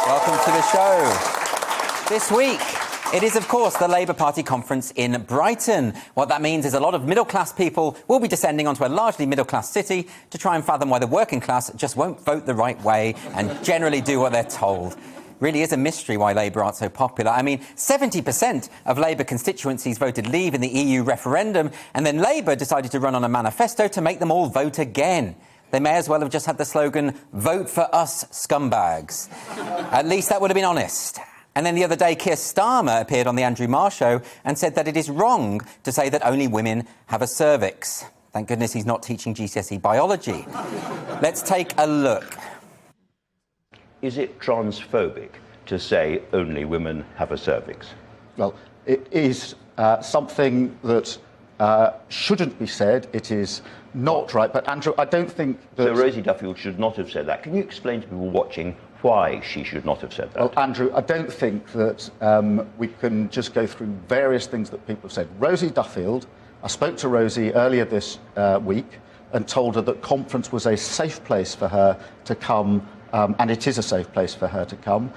Welcome to the show. This week, it is, of course, the Labour Party conference in Brighton. What that means is a lot of middle-class people will be descending onto a largely middle-class city to try and fathom why the working class just won't vote the right way and generally do what they're told. Really is a mystery why Labour aren't so popular. I mean, 70% of Labour constituencies voted leave in the EU referendum, and then Labour decided to run on a manifesto to make them all vote again. They may as well have just had the slogan, "Vote for us, scumbags." At least that would have been honest. And then the other day, Keir Starmer appeared on the Andrew Marr show and said that it is wrong to say that only women have a cervix. Thank goodness he's not teaching GCSE biology. Let's take a look. Is it transphobic to say only women have a cervix? Well, it is something that shouldn't be said. It is not right. But, Andrew, I don't think that... So Rosie Duffield should not have said that. Can you explain to people watching why she should not have said that? Well, Andrew, I don't think that we can just go through various things that people have said. Rosie Duffield, I spoke to Rosie earlier this week and told her that conference was a safe place for her to come, and it is a safe place for her to come.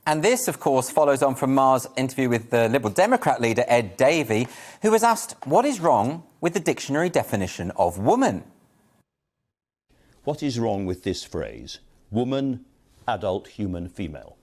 And this, of course, follows on from Marr's interview with the Liberal Democrat leader, Ed Davey, who was asked what is wrong with the dictionary definition of woman. What is wrong with this phrase? Woman, adult, human, female.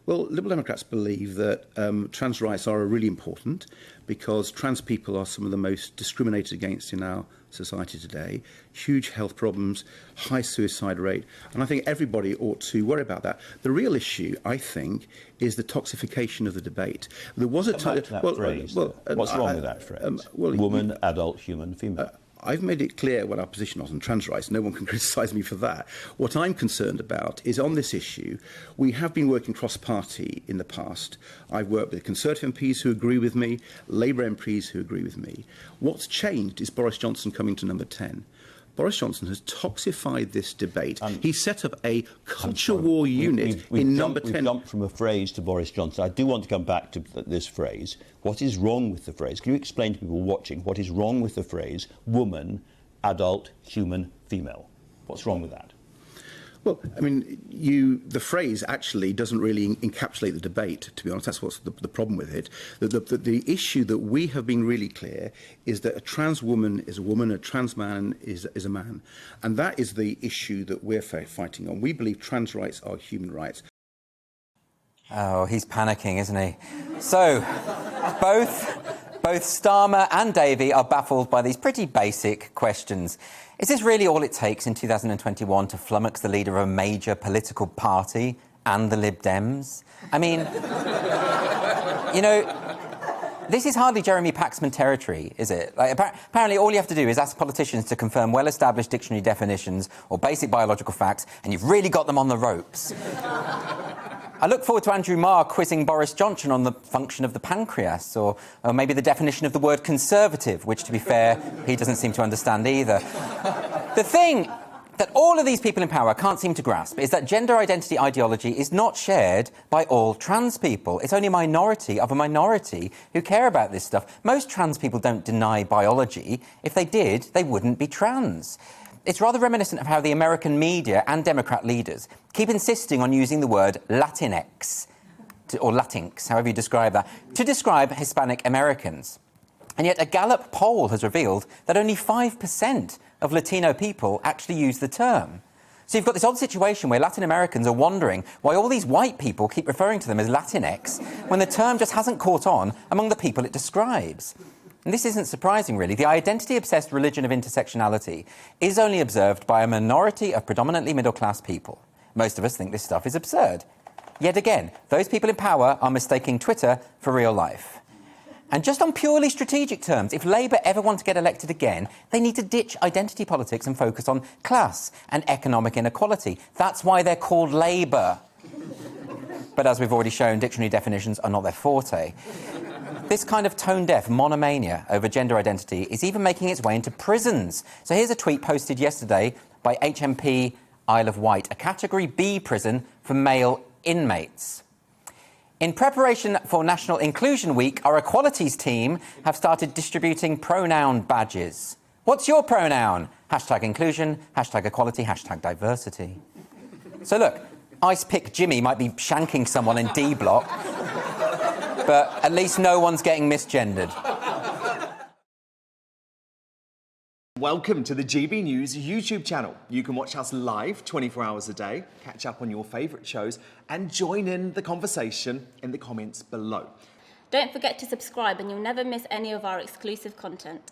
Well, Liberal Democrats believe that trans rights are really important because trans people are some of the most discriminated against in our society today. Huge health problems, high suicide rate, and I think everybody ought to worry about that. The real issue, I think, is the toxification of the debate. There was a time. What's wrong with that phrase? Woman, adult, human, female. I've made it clear what our position is on trans rights. No one can criticise me for that. What I'm concerned about is on this issue, we have been working cross-party in the past. I've worked with Conservative MPs who agree with me, Labour MPs who agree with me. What's changed is Boris Johnson coming to number 10. Boris Johnson has toxified this debate. He set up a culture war unit in number 10. We've jumped from a phrase to Boris Johnson. I do want to come back to this phrase. What is wrong with the phrase? Can you explain to people watching what is wrong with the phrase woman, adult, human, female? What's wrong with that? Well, I mean, the phrase actually doesn't really encapsulate the debate, to be honest. That's what's the problem with it. The issue that we have been really clear is that a trans woman is a woman, a trans man is a man. And that is the issue that we're fighting on. We believe trans rights are human rights. Oh, he's panicking, isn't he? So, both Starmer and Davey are baffled by these pretty basic questions. Is this really all it takes in 2021 to flummox the leader of a major political party and the Lib Dems? I mean, you know, this is hardly Jeremy Paxman territory, is it? Like, apparently all you have to do is ask politicians to confirm well-established dictionary definitions or basic biological facts, and you've really got them on the ropes. I look forward to Andrew Marr quizzing Boris Johnson on the function of the pancreas, or maybe the definition of the word conservative, which, to be fair, he doesn't seem to understand either. The thing that all of these people in power can't seem to grasp is that gender identity ideology is not shared by all trans people. It's only a minority of a minority who care about this stuff. Most trans people don't deny biology. If they did, they wouldn't be trans. It's rather reminiscent of how the American media and Democrat leaders keep insisting on using the word Latinx, or Latinx, however you describe that, to describe Hispanic Americans. And yet a Gallup poll has revealed that only 5% of Latino people actually use the term. So you've got this odd situation where Latin Americans are wondering why all these white people keep referring to them as Latinx when the term just hasn't caught on among the people it describes. And this isn't surprising, really. The identity-obsessed religion of intersectionality is only observed by a minority of predominantly middle-class people. Most of us think this stuff is absurd. Yet again, those people in power are mistaking Twitter for real life. And just on purely strategic terms, if Labour ever want to get elected again, they need to ditch identity politics and focus on class and economic inequality. That's why they're called Labour. But as we've already shown, dictionary definitions are not their forte. This kind of tone-deaf monomania over gender identity is even making its way into prisons. So here's a tweet posted yesterday by HMP Isle of Wight, a Category B prison for male inmates. In preparation for National Inclusion Week, our Equalities team have started distributing pronoun badges. What's your pronoun? #inclusion, #equality, #diversity. So look, Ice Pick Jimmy might be shanking someone in D Block, but at least no one's getting misgendered. Welcome to the GB News YouTube channel. You can watch us live 24 hours a day, catch up on your favourite shows and join in the conversation in the comments below. Don't forget to subscribe and you'll never miss any of our exclusive content.